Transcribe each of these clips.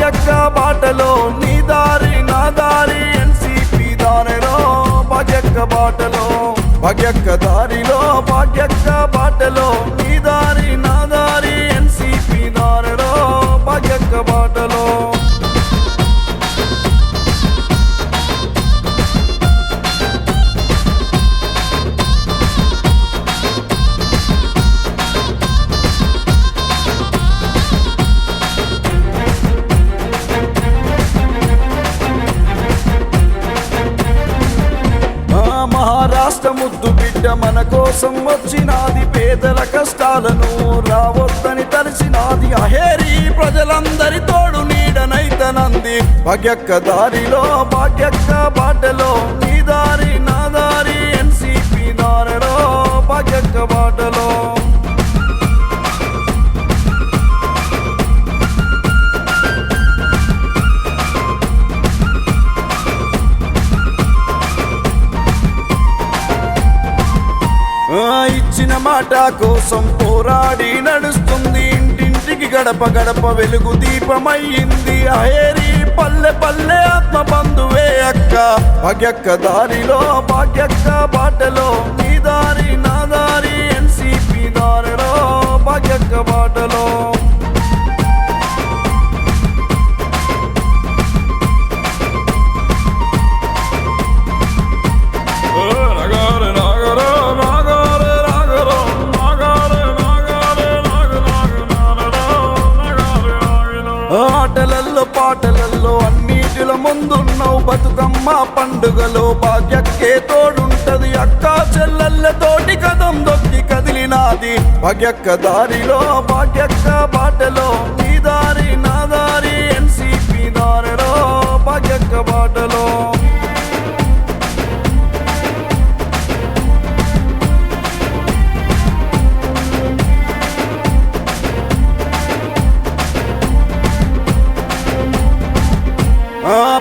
భాగ్యక్క బాటలో నీ దారి నా దారి ఎన్సీపీ దారిలో భాగ్యక్క బాటలో భాగ్యక్క దారిలో భాగ్యక్క బాటలో నీ దారి నా దారి ఎన్సీపీ దారిలో భాగ్యక్క బాటలో మహారాష్ట్ర ముద్దు బిడ్డ మన కోసం వచ్చినాది పేదల కష్టాలను రావద్దని తలచినాది అహేరి ప్రజలందరి తోడు నీడనైతనంది భాగ్యక్క దారిలో భాగ్యక్క బాటలో నీ దారి నా దారి ఎన్సీపీ దారిలో భాగ్యక్క బాటలో ఇచ్చిన మాట కోసం పోరాడి నడుస్తుంది ఇంటింటికి గడప గడప వెలుగు దీపమయ్యింది అహేరి పల్లె పల్లె ఆత్మ బంధువే అక్క భాగ్యక్క దారిలో భాగ్యక్క బాటలో నీ దారి నా దారి ఎన్సీపీ దారిలో భాగ్యక్క బాటలో ఆటలల్లో పాటలల్లో అన్నిటిలో ముందున్నావు బతుకమ్మ పండుగలో భాగ్యక్కే తోడుంటది అక్క చెల్లెళ్ళతోటి కదం దొక్కి కదిలినాది భాగ్యక్క దారిలో భాగ్యక్క బాటలో నీ దారి నా దారి ఎన్సీపీ దారిలో భాగ్యక్క బాటలో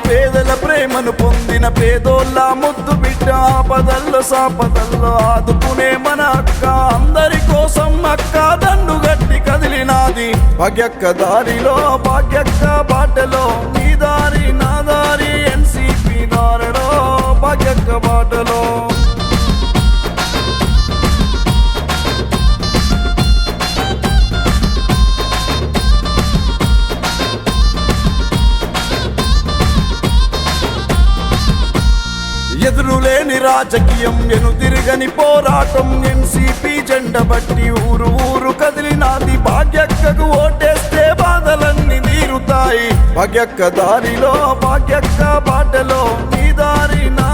పేదల ప్రేమను పొందిన పేదోళ్ళ ముద్దు బిడ్డ ఆపదల్లో సాపదల్లో ఆదుకునే మన అక్క అందరి కోసం అక్క దండు గట్టి కదిలినాది భాగ్యక్క దారిలో భాగ్యక్క బాటలో నీ దారి నా దారి ఎన్సీపీ దారిలో భాగ్యక్క బాటలో ఎదురులేని రాజకీయం ఎనుతిరగని పోరాటం ఎన్సీపీ జెండ బట్టి ఊరు ఊరు కదిలినాది భాగ్యక్కకు ఓటేస్తే బాధలన్నీ తీరుతాయి భాగ్యక్క దారిలో భాగ్యక్క బాటలో నీ దారి నా